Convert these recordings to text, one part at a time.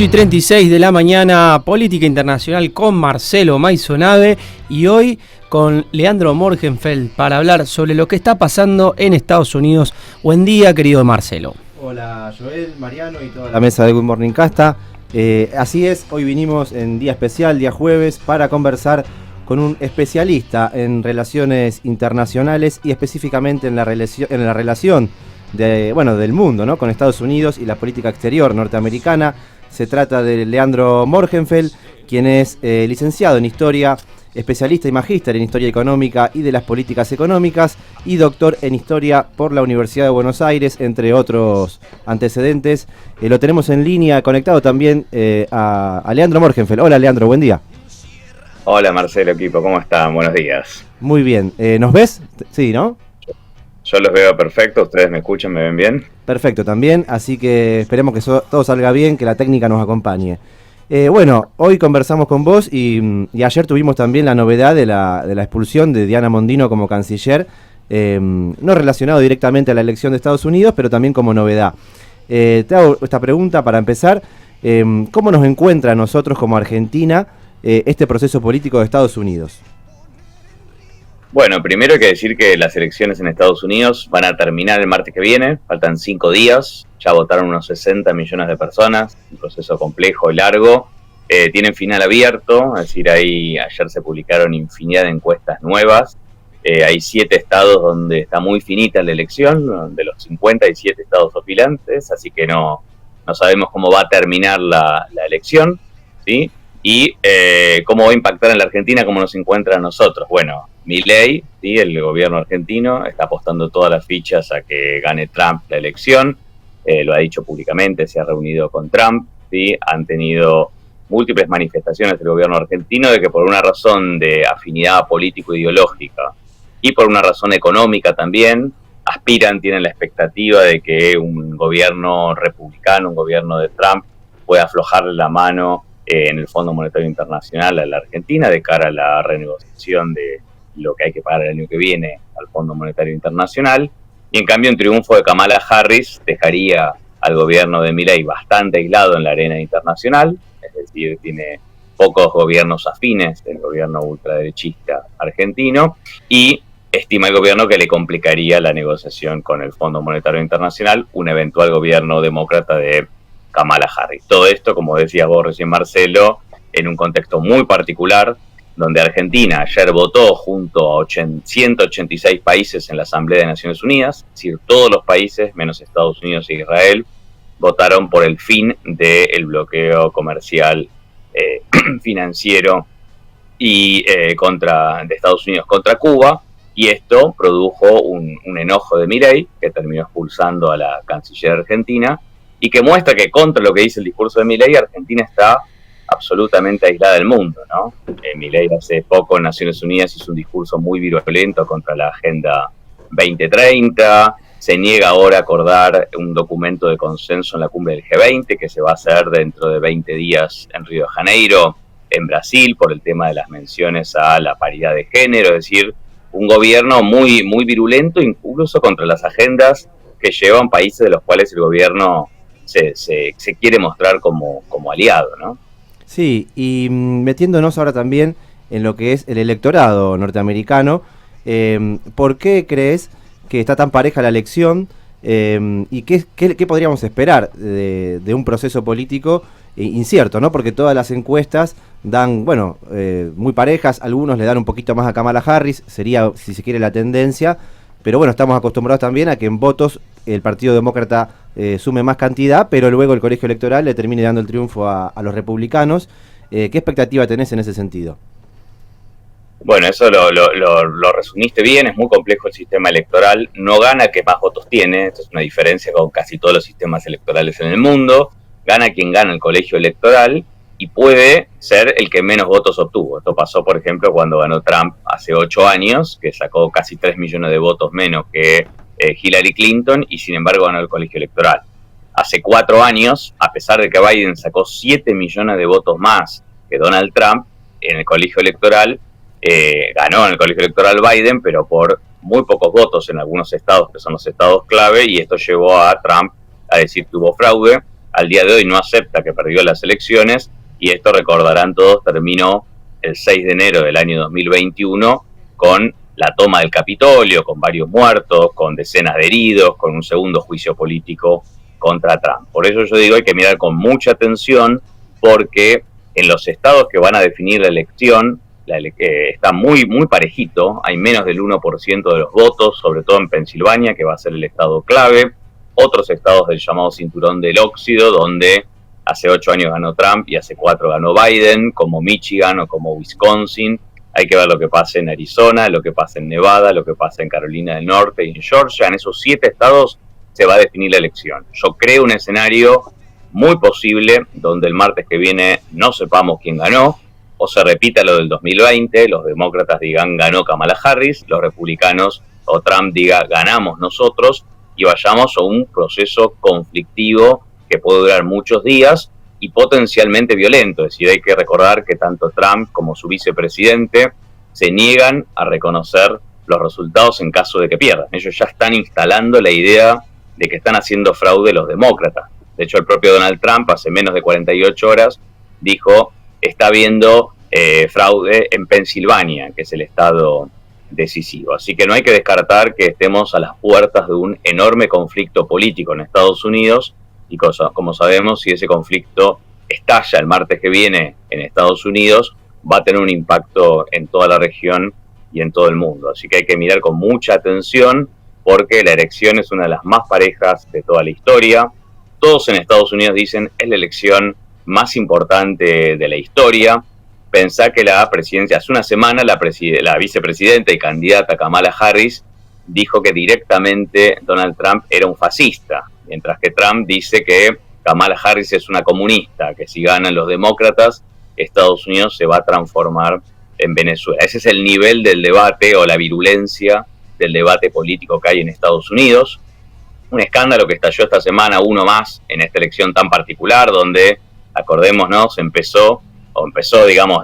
8:36 de la mañana, política internacional con Marcelo Maisonave y hoy con Leandro Morgenfeld para hablar sobre lo que está pasando en Estados Unidos. Buen día, querido Marcelo. Hola Joel, Mariano y toda la mesa de Good Morning Casta. Así es, hoy vinimos en día especial, día jueves, para conversar con un especialista en relaciones internacionales y específicamente en la relación del mundo, ¿no?, con Estados Unidos y la política exterior norteamericana. Se trata de Leandro Morgenfeld, quien es licenciado en Historia, especialista y magíster en Historia Económica y de las Políticas Económicas y doctor en Historia por la Universidad de Buenos Aires, entre otros antecedentes. Lo tenemos en línea, conectado también a Leandro Morgenfeld. Hola Leandro, buen día. Hola Marcelo, equipo, ¿cómo están? Buenos días. Muy bien, ¿nos ves? Sí, ¿no? Yo los veo perfecto, ¿ustedes me escuchan, me ven bien? Perfecto también, así que esperemos que todo salga bien, que la técnica nos acompañe. Bueno, hoy conversamos con vos y ayer tuvimos también la novedad de la expulsión de Diana Mondino como canciller, no relacionado directamente a la elección de Estados Unidos, pero también como novedad. Te hago esta pregunta para empezar. ¿Cómo nos encuentra a nosotros como Argentina este proceso político de Estados Unidos? Bueno, primero hay que decir que las elecciones en Estados Unidos van a terminar el martes que viene, faltan 5 días, ya votaron unos 60 millones de personas, un proceso complejo y largo, tienen final abierto, es decir, ayer se publicaron infinidad de encuestas nuevas, hay 7 estados donde está muy finita la elección, de los 57 estados opilantes, así que no sabemos cómo va a terminar la elección, ¿sí? Y cómo va a impactar en la Argentina, cómo nos encuentra a nosotros. Bueno, Milei, ¿sí?, el gobierno argentino, está apostando todas las fichas a que gane Trump la elección, lo ha dicho públicamente, se ha reunido con Trump, ¿sí? Han tenido múltiples manifestaciones del gobierno argentino de que por una razón de afinidad político-ideológica y por una razón económica también, tienen la expectativa de que un gobierno republicano, un gobierno de Trump, pueda aflojarle la mano en el Fondo Monetario Internacional a la Argentina de cara a la renegociación de lo que hay que pagar el año que viene al Fondo Monetario Internacional. Y en cambio un triunfo de Kamala Harris dejaría al gobierno de Milei bastante aislado en la arena internacional, es decir, tiene pocos gobiernos afines del gobierno ultraderechista argentino, y estima el gobierno que le complicaría la negociación con el Fondo Monetario Internacional un eventual gobierno demócrata de Kamala Harris. Todo esto, como decía vos recién, Marcelo, en un contexto muy particular, donde Argentina ayer votó junto a 186 países en la Asamblea de Naciones Unidas, es decir, todos los países, menos Estados Unidos e Israel, votaron por el fin del bloqueo comercial, financiero y de Estados Unidos contra Cuba, y esto produjo un enojo de Milei, que terminó expulsando a la canciller argentina, y que muestra que, contra lo que dice el discurso de Milei, Argentina está absolutamente aislada del mundo, ¿no? Milei hace poco en Naciones Unidas hizo un discurso muy virulento contra la Agenda 2030, se niega ahora a acordar un documento de consenso en la cumbre del G20 que se va a hacer dentro de 20 días en Río de Janeiro, en Brasil, por el tema de las menciones a la paridad de género, es decir, un gobierno muy, muy virulento, incluso contra las agendas que llevan países de los cuales el gobierno se quiere mostrar como aliado, ¿no? Sí, y metiéndonos ahora también en lo que es el electorado norteamericano, ¿por qué crees que está tan pareja la elección? ¿Y qué podríamos esperar de un proceso político incierto, ¿no? Porque todas las encuestas dan, muy parejas, algunos le dan un poquito más a Kamala Harris, sería, si se quiere, la tendencia, pero bueno, estamos acostumbrados también a que en votos el Partido Demócrata sume más cantidad, pero luego el colegio electoral le termine dando el triunfo a los republicanos. ¿Qué expectativa tenés en ese sentido? Bueno, eso lo resumiste bien, es muy complejo el sistema electoral, no gana el que más votos tiene, esto es una diferencia con casi todos los sistemas electorales en el mundo, gana quien gana el colegio electoral y puede ser el que menos votos obtuvo. Esto pasó, por ejemplo, cuando ganó Trump hace 8 años, que sacó casi 3 millones de votos menos que Hillary Clinton, y sin embargo ganó el colegio electoral. Hace 4 años, a pesar de que Biden sacó 7 millones de votos más que Donald Trump en el colegio electoral, ganó en el colegio electoral Biden, pero por muy pocos votos en algunos estados que son los estados clave, y esto llevó a Trump a decir que hubo fraude al día de hoy no acepta que perdió las elecciones, y esto, recordarán todos, terminó el 6 de enero del año 2021 con la toma del Capitolio, con varios muertos, con decenas de heridos, con un segundo juicio político contra Trump. Por eso yo digo, hay que mirar con mucha atención, porque en los estados que van a definir la elección, está muy parejito, hay menos del 1% de los votos, sobre todo en Pensilvania, que va a ser el estado clave, otros estados del llamado Cinturón del Óxido, donde hace 8 años ganó Trump y hace 4 ganó Biden, como Michigan o como Wisconsin. Hay que ver lo que pasa en Arizona, lo que pasa en Nevada, lo que pasa en Carolina del Norte y en Georgia. En esos 7 estados se va a definir la elección. Yo creo un escenario muy posible donde el martes que viene no sepamos quién ganó, o se repita lo del 2020, los demócratas digan ganó Kamala Harris, los republicanos o Trump diga ganamos nosotros, y vayamos a un proceso conflictivo que puede durar muchos días y potencialmente violento. Es decir, hay que recordar que tanto Trump como su vicepresidente se niegan a reconocer los resultados en caso de que pierdan. Ellos ya están instalando la idea de que están haciendo fraude los demócratas. De hecho, el propio Donald Trump hace menos de 48 horas dijo: está habiendo fraude en Pensilvania, que es el estado decisivo. Así que no hay que descartar que estemos a las puertas de un enorme conflicto político en Estados Unidos, y como sabemos, si ese conflicto estalla el martes que viene en Estados Unidos, va a tener un impacto en toda la región y en todo el mundo. Así que hay que mirar con mucha atención, porque la elección es una de las más parejas de toda la historia. Todos en Estados Unidos dicen es la elección más importante de la historia. Pensá que la presidencia, hace una semana la vicepresidenta y candidata Kamala Harris dijo que directamente Donald Trump era un fascista, mientras que Trump dice que Kamala Harris es una comunista, que si ganan los demócratas, Estados Unidos se va a transformar en Venezuela. Ese es el nivel del debate, o la virulencia del debate político que hay en Estados Unidos. Un escándalo que estalló esta semana, uno más, en esta elección tan particular, donde, acordémonos, empezó, digamos,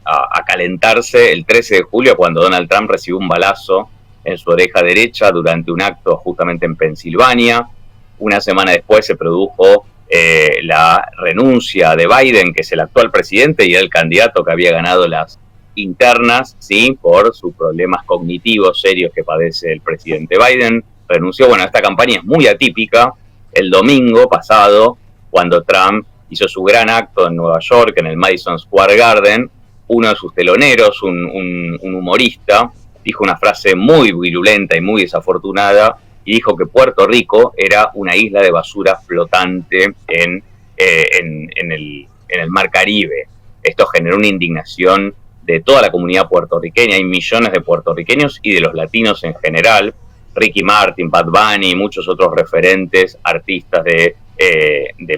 a calentarse el 13 de julio, cuando Donald Trump recibió un balazo en su oreja derecha durante un acto justamente en Pensilvania. Una semana después se produjo la renuncia de Biden, que es el actual presidente y el candidato que había ganado las internas, ¿sí?, por sus problemas cognitivos serios que padece el presidente Biden. Renunció. Bueno, esta campaña es muy atípica. El domingo pasado, cuando Trump hizo su gran acto en Nueva York, en el Madison Square Garden, uno de sus teloneros, un humorista, dijo una frase muy virulenta y muy desafortunada, y dijo que Puerto Rico era una isla de basura flotante en el Mar Caribe. Esto generó una indignación de toda la comunidad puertorriqueña. Hay millones de puertorriqueños y de los latinos en general. Ricky Martin, Bad Bunny y muchos otros referentes artistas de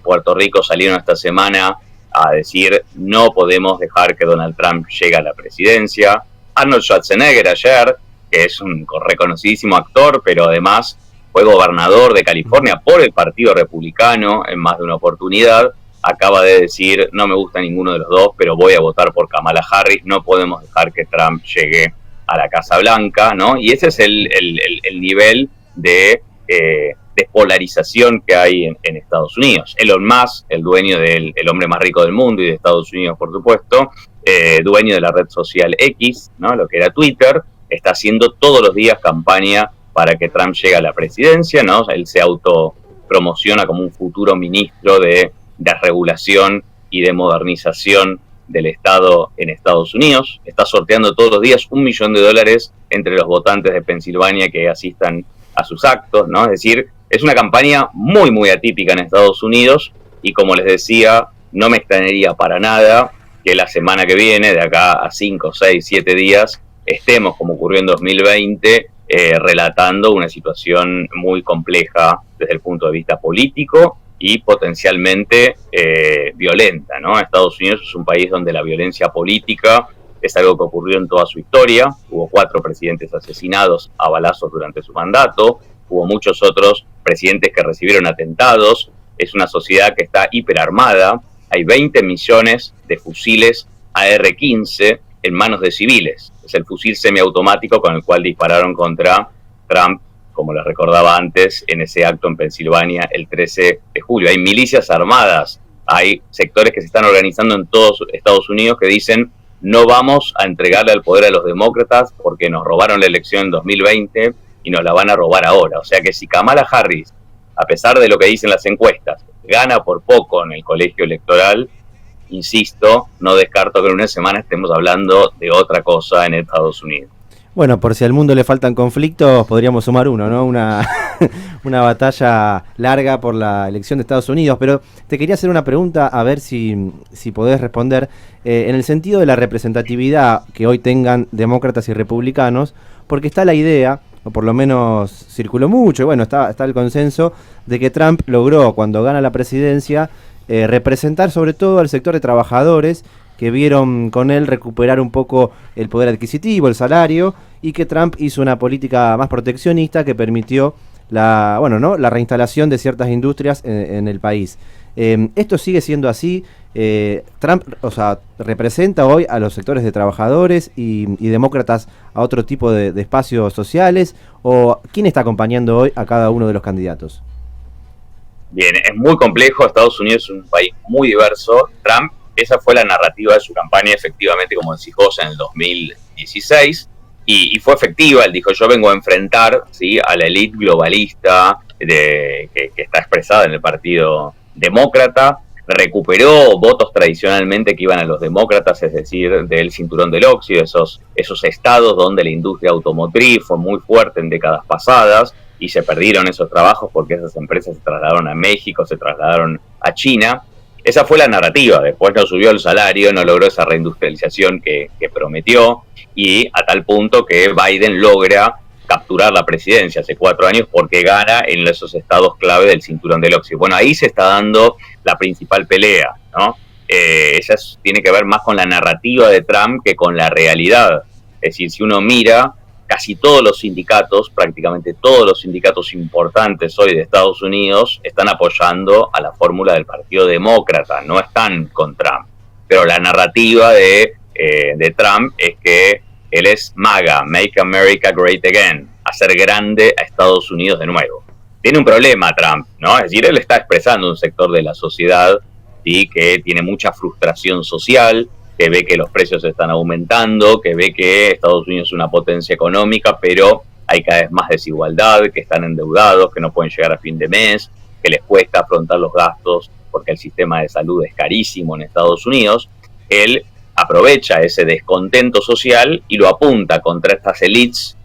Puerto Rico salieron esta semana a decir: no podemos dejar que Donald Trump llegue a la presidencia. Arnold Schwarzenegger ayer, que es un reconocidísimo actor, pero además fue gobernador de California por el Partido Republicano en más de una oportunidad, acaba de decir: no me gusta ninguno de los dos, pero voy a votar por Kamala Harris. No podemos dejar que Trump llegue a la Casa Blanca, ¿no? Y ese es el nivel de despolarización que hay en Estados Unidos. Elon Musk, el dueño el hombre más rico del mundo y de Estados Unidos, por supuesto, dueño de la red social X, ¿no?, lo que era Twitter, está haciendo todos los días campaña para que Trump llegue a la presidencia, ¿no? Él se autopromociona como un futuro ministro de regulación y de modernización del Estado en Estados Unidos. Está sorteando todos los días $1 millón entre los votantes de Pensilvania que asistan a sus actos, ¿no? Es decir, es una campaña muy, muy atípica en Estados Unidos, y como les decía, no me extrañaría para nada que la semana que viene, de acá a 5, 6, 7 días, estemos, como ocurrió en 2020, relatando una situación muy compleja desde el punto de vista político y potencialmente violenta, ¿no? Estados Unidos es un país donde la violencia política es algo que ocurrió en toda su historia. Hubo 4 presidentes asesinados a balazos durante su mandato, hubo muchos otros presidentes que recibieron atentados. Es una sociedad que está hiperarmada. Hay 20 millones de fusiles AR-15 en manos de civiles. Es el fusil semiautomático con el cual dispararon contra Trump como les recordaba antes, en ese acto en Pensilvania el 13 de julio. Hay milicias armadas, hay sectores que se están organizando en todos Estados Unidos que dicen no vamos a entregarle el poder a los demócratas porque nos robaron la elección en 2020 y nos la van a robar ahora. O sea que si Kamala Harris, a pesar de lo que dicen las encuestas, gana por poco en el colegio electoral, insisto, no descarto que en una semana estemos hablando de otra cosa en Estados Unidos. Bueno, por si al mundo le faltan conflictos, podríamos sumar uno, ¿no? Una batalla larga por la elección de Estados Unidos. Pero te quería hacer una pregunta, a ver si podés responder, en el sentido de la representatividad que hoy tengan demócratas y republicanos, porque está la idea, o por lo menos circuló mucho, y bueno, está el consenso, de que Trump logró, cuando gana la presidencia, representar sobre todo al sector de trabajadores que vieron con él recuperar un poco el poder adquisitivo, el salario, y que Trump hizo una política más proteccionista que permitió la reinstalación de ciertas industrias en el país. Esto sigue siendo así. Trump, representa hoy a los sectores de trabajadores y demócratas a otro tipo de espacios sociales, o ¿quién está acompañando hoy a cada uno de los candidatos? Bien, es muy complejo. Estados Unidos es un país muy diverso. Trump, esa fue la narrativa de su campaña, efectivamente, como decís vos, en el 2016, y fue efectiva. Él dijo, yo vengo a enfrentar, ¿sí?, a la élite globalista que está expresada en el Partido Demócrata. Recuperó votos tradicionalmente que iban a los demócratas, es decir, del cinturón del óxido, esos estados donde la industria automotriz fue muy fuerte en décadas pasadas, y se perdieron esos trabajos porque esas empresas se trasladaron a México, se trasladaron a China. Esa fue la narrativa. Después no subió el salario, no logró esa reindustrialización que prometió, y a tal punto que Biden logra capturar la presidencia hace 4 años porque gana en esos estados clave del cinturón del óxido. Bueno, ahí se está dando la principal pelea, ¿no? Esa tiene que ver más con la narrativa de Trump que con la realidad. Es decir, si uno mira, casi todos los sindicatos, prácticamente todos los sindicatos importantes hoy de Estados Unidos están apoyando a la fórmula del Partido Demócrata, no están con Trump. Pero la narrativa de Trump es que él es MAGA, Make America Great Again, hacer grande a Estados Unidos de nuevo. Tiene un problema Trump, ¿no? Es decir, él está expresando un sector de la sociedad, ¿sí?, que tiene mucha frustración social, que ve que los precios están aumentando, que ve que Estados Unidos es una potencia económica, pero hay cada vez más desigualdad, que están endeudados, que no pueden llegar a fin de mes, que les cuesta afrontar los gastos porque el sistema de salud es carísimo en Estados Unidos. Él aprovecha ese descontento social y lo apunta contra estas élites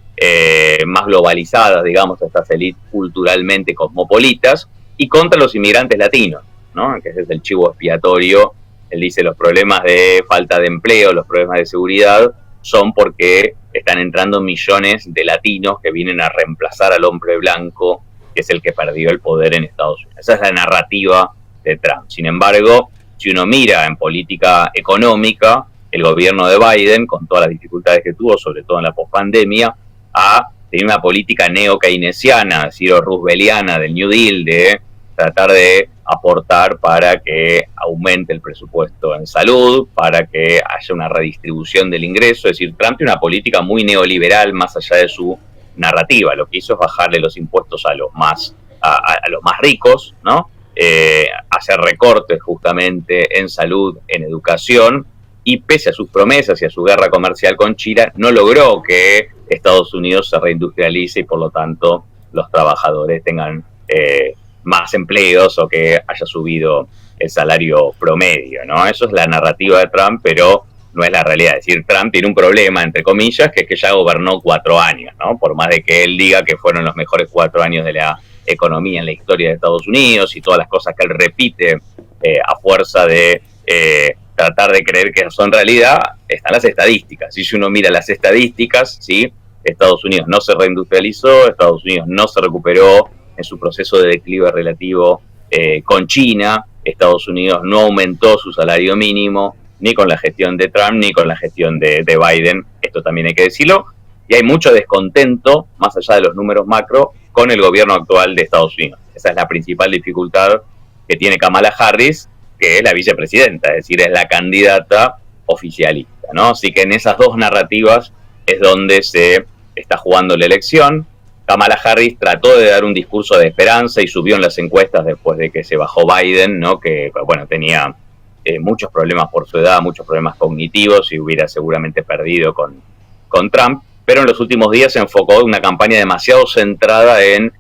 más globalizadas, digamos, estas élites culturalmente cosmopolitas, y contra los inmigrantes latinos, ¿no?, que ese es el chivo expiatorio. Él dice los problemas de falta de empleo, los problemas de seguridad, son porque están entrando millones de latinos que vienen a reemplazar al hombre blanco, que es el que perdió el poder en Estados Unidos. Esa es la narrativa de Trump. Sin embargo, si uno mira en política económica, el gobierno de Biden, con todas las dificultades que tuvo, sobre todo en la pospandemia, ha tenido una política neo-keynesiana, es decir, rooseveliana, del New Deal, de tratar de aportar para que aumente el presupuesto en salud, para que haya una redistribución del ingreso. Es decir, Trump tiene una política muy neoliberal más allá de su narrativa. Lo que hizo es bajarle los impuestos a los más ricos, ¿no? Hacer recortes justamente en salud, en educación, y pese a sus promesas y a su guerra comercial con China, no logró que Estados Unidos se reindustrialice y por lo tanto los trabajadores tengan más empleos o que haya subido el salario promedio, ¿no? Eso es la narrativa de Trump, pero no es la realidad. Es decir, Trump tiene un problema, entre comillas, que es que ya gobernó 4 años, ¿no? Por más de que él diga que fueron los mejores 4 años de la economía en la historia de Estados Unidos y todas las cosas que él repite a fuerza de tratar de creer que son realidad, están las estadísticas. Si uno mira las estadísticas, ¿sí?, Estados Unidos no se reindustrializó, Estados Unidos no se recuperó en su proceso de declive relativo con China, Estados Unidos no aumentó su salario mínimo, ni con la gestión de Trump, ni con la gestión de Biden, esto también hay que decirlo, y hay mucho descontento, más allá de los números macro, con el gobierno actual de Estados Unidos. Esa es la principal dificultad que tiene Kamala Harris, que es la vicepresidenta, es decir, es la candidata oficialista, ¿no? Así que en esas dos narrativas es donde se está jugando la elección. Kamala Harris trató de dar un discurso de esperanza y subió en las encuestas después de que se bajó Biden, ¿no? Que, bueno, tenía muchos problemas por su edad, muchos problemas cognitivos y hubiera seguramente perdido con Trump. Pero en los últimos días se enfocó en una campaña demasiado centrada en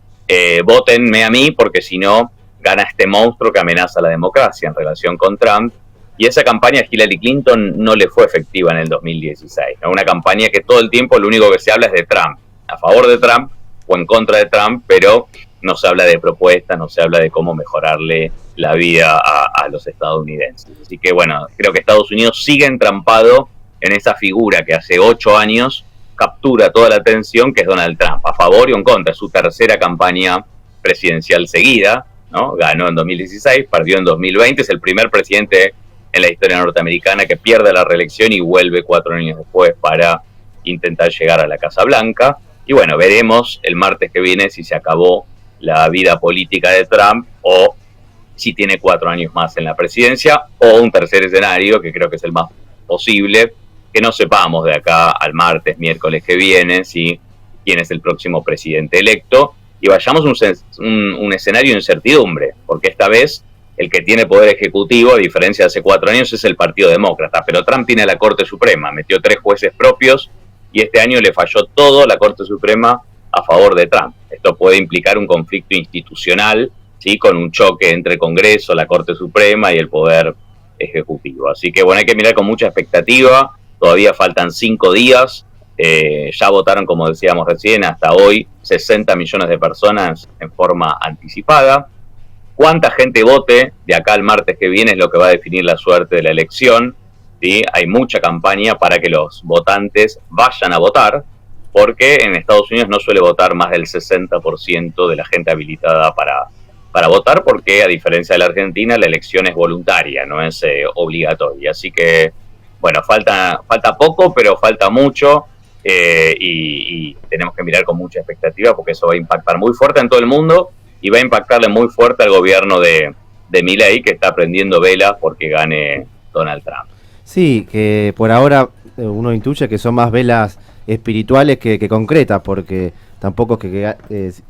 vótenme a mí porque si no gana este monstruo que amenaza la democracia en relación con Trump. Y esa campaña a Hillary Clinton no le fue efectiva en el 2016, ¿no? Una campaña que todo el tiempo lo único que se habla es de Trump, a favor de Trump o en contra de Trump, pero no se habla de propuestas, no se habla de cómo mejorarle la vida a los estadounidenses. Así que bueno, creo que Estados Unidos sigue entrampado en esa figura que hace 8 años captura toda la atención, que es Donald Trump, a favor y en contra. Es su tercera campaña presidencial seguida, ¿no? Ganó en 2016, perdió en 2020, es el primer presidente en la historia norteamericana que pierde la reelección y vuelve 4 años después para intentar llegar a la Casa Blanca. Y bueno, veremos el martes que viene si se acabó la vida política de Trump o si tiene 4 años más en la presidencia, o un tercer escenario, que creo que es el más posible, que no sepamos de acá al martes, miércoles que viene, quién es el próximo presidente electo, y vayamos a un escenario de incertidumbre, porque esta vez el que tiene poder ejecutivo, a diferencia de hace 4 años, es el Partido Demócrata. Pero Trump tiene la Corte Suprema, metió 3 jueces propios y este año le falló todo la Corte Suprema a favor de Trump. Esto puede implicar un conflicto institucional, ¿sí? Con un choque entre el Congreso, la Corte Suprema y el Poder Ejecutivo. Así que bueno, hay que mirar con mucha expectativa. Todavía faltan 5 días. Ya votaron, como decíamos recién, hasta hoy 60 millones de personas en forma anticipada. Cuánta gente vote de acá al martes que viene es lo que va a definir la suerte de la elección, ¿sí? Hay mucha campaña para que los votantes vayan a votar, porque en Estados Unidos no suele votar más del 60% de la gente habilitada para votar, porque a diferencia de la Argentina, la elección es voluntaria, no es obligatoria. Así que, bueno, falta poco, pero falta mucho, y tenemos que mirar con mucha expectativa, porque eso va a impactar muy fuerte en todo el mundo, y va a impactarle muy fuerte al gobierno de Milei, que está prendiendo velas porque gane Donald Trump. Sí, que por ahora uno intuye que son más velas espirituales que concretas, porque tampoco que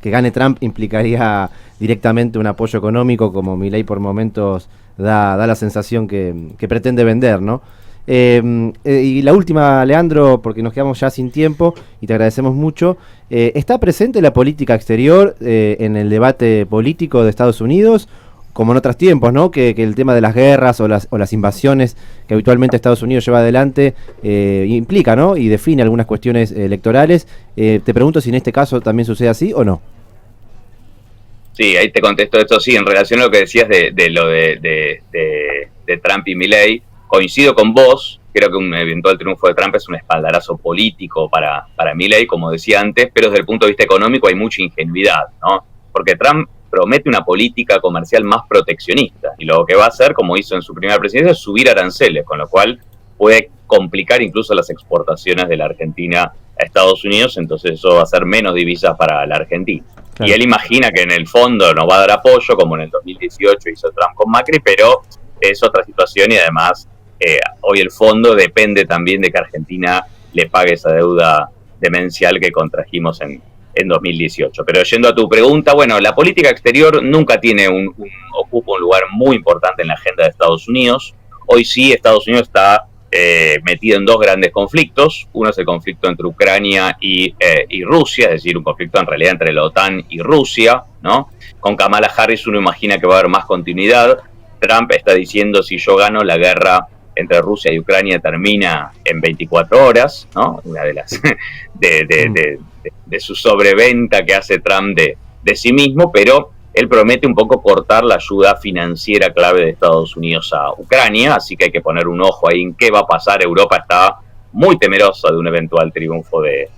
gane Trump implicaría directamente un apoyo económico, como Milei por momentos da la sensación que pretende vender, ¿no? Y la última, Leandro, porque nos quedamos ya sin tiempo y te agradecemos mucho. ¿Está presente la política exterior en el debate político de Estados Unidos, como en otros tiempos, ¿no? Que el tema de las guerras o las invasiones que habitualmente Estados Unidos lleva adelante implica, ¿no? Y define algunas cuestiones electorales. Te pregunto si en este caso también sucede así o no. Sí, ahí te contesto esto, sí, en relación a lo que decías de lo de Trump y Milei. Coincido con vos, creo que un eventual triunfo de Trump es un espaldarazo político para Milei, como decía antes, pero desde el punto de vista económico hay mucha ingenuidad, ¿no? Porque Trump promete una política comercial más proteccionista, y lo que va a hacer, como hizo en su primera presidencia, es subir aranceles, con lo cual puede complicar incluso las exportaciones de la Argentina a Estados Unidos, entonces eso va a ser menos divisas para la Argentina. Claro. Y él imagina que en el fondo nos va a dar apoyo, como en el 2018 hizo Trump con Macri, pero es otra situación y además hoy el fondo depende también de que Argentina le pague esa deuda demencial que contrajimos en 2018. Pero yendo a tu pregunta, bueno, la política exterior nunca ocupa un lugar muy importante en la agenda de Estados Unidos. Hoy sí, Estados Unidos está metido en 2 grandes conflictos. Uno es el conflicto entre Ucrania y Rusia, es decir, un conflicto en realidad entre la OTAN y Rusia, ¿no? Con Kamala Harris uno imagina que va a haber más continuidad. Trump está diciendo, si yo gano, la guerra entre Rusia y Ucrania termina en 24 horas, ¿no? Una de las de su sobreventa que hace Trump de sí mismo, pero él promete un poco cortar la ayuda financiera clave de Estados Unidos a Ucrania, así que hay que poner un ojo ahí en qué va a pasar. Europa está muy temerosa de un eventual triunfo de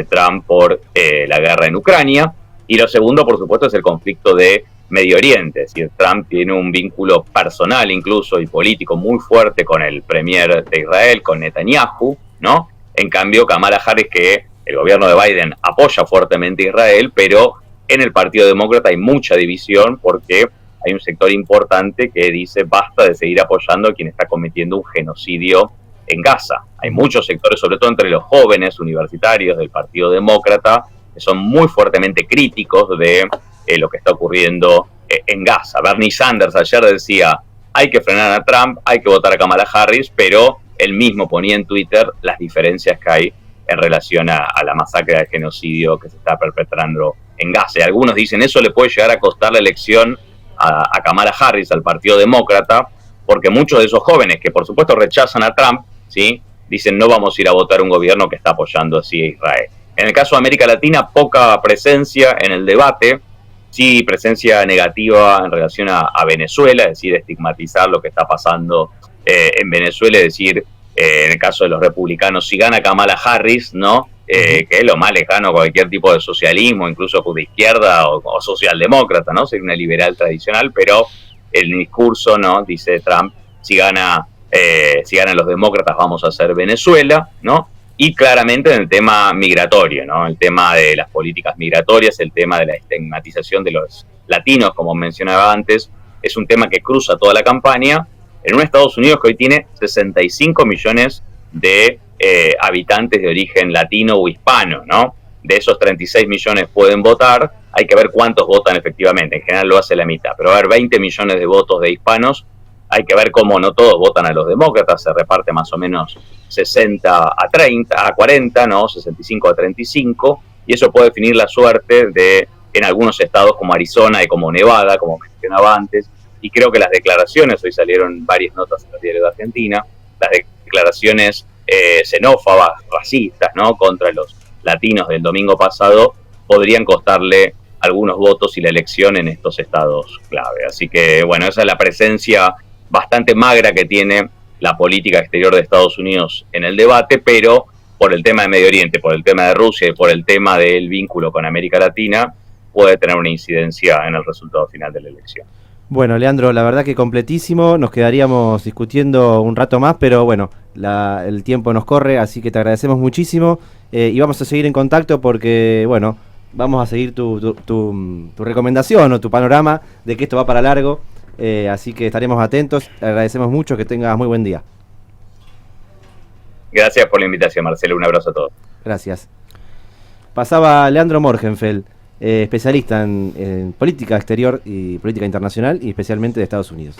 Trump por la guerra en Ucrania. Y lo segundo, por supuesto, es el conflicto de Medio Oriente. Es decir, Trump tiene un vínculo personal incluso y político muy fuerte con el premier de Israel, con Netanyahu, ¿no? En cambio, Kamala Harris, que el gobierno de Biden apoya fuertemente a Israel, pero en el Partido Demócrata hay mucha división porque hay un sector importante que dice basta de seguir apoyando a quien está cometiendo un genocidio en Gaza. Hay muchos sectores, sobre todo entre los jóvenes universitarios del Partido Demócrata, que son muy fuertemente críticos de lo que está ocurriendo en Gaza. Bernie Sanders ayer decía, hay que frenar a Trump, hay que votar a Kamala Harris, pero él mismo ponía en Twitter las diferencias que hay en relación a la masacre del genocidio que se está perpetrando en Gaza. Y algunos dicen, eso le puede llegar a costar la elección a Kamala Harris, al Partido Demócrata, porque muchos de esos jóvenes que por supuesto rechazan a Trump, ¿sí?, dicen no vamos a ir a votar un gobierno que está apoyando así a Israel. En el caso de América Latina, poca presencia en el debate, sí presencia negativa en relación a Venezuela, es decir, estigmatizar lo que está pasando en Venezuela, es decir, en el caso de los republicanos, si gana Kamala Harris, ¿no? Que es lo más lejano a cualquier tipo de socialismo, incluso de izquierda o socialdemócrata, ¿no? Sería una liberal tradicional, pero el discurso, ¿no?, dice Trump, si ganan los demócratas vamos a hacer Venezuela, ¿no? Y claramente en el tema migratorio, ¿no? El tema de las políticas migratorias, el tema de la estigmatización de los latinos, como mencionaba antes, es un tema que cruza toda la campaña en un Estados Unidos que hoy tiene 65 millones de habitantes de origen latino o hispano, ¿no? De esos 36 millones pueden votar, hay que ver cuántos votan efectivamente, en general lo hace la mitad, pero va a haber 20 millones de votos de hispanos, hay que ver cómo no todos votan a los demócratas, se reparte más o menos 60 a 30, a 40, ¿no? 65 a 35, y eso puede definir la suerte de, en algunos estados como Arizona y como Nevada, como mencionaba antes, y creo que las declaraciones, hoy salieron varias notas en los diarios de Argentina, las declaraciones xenófobas, racistas, ¿no?, contra los latinos del domingo pasado, podrían costarle algunos votos y la elección en estos estados clave. Así que, bueno, esa es la presencia bastante magra que tiene la política exterior de Estados Unidos en el debate, pero por el tema de Medio Oriente, por el tema de Rusia y por el tema del vínculo con América Latina, puede tener una incidencia en el resultado final de la elección. Bueno, Leandro, la verdad que completísimo, nos quedaríamos discutiendo un rato más, pero bueno, el tiempo nos corre, así que te agradecemos muchísimo y vamos a seguir en contacto porque, bueno, vamos a seguir tu recomendación o tu panorama de que esto va para largo, así que estaremos atentos, te agradecemos mucho, que tengas muy buen día. Gracias por la invitación, Marcelo, un abrazo a todos. Gracias. Pasaba Leandro Morgenfeld, especialista en política exterior y política internacional y especialmente de Estados Unidos.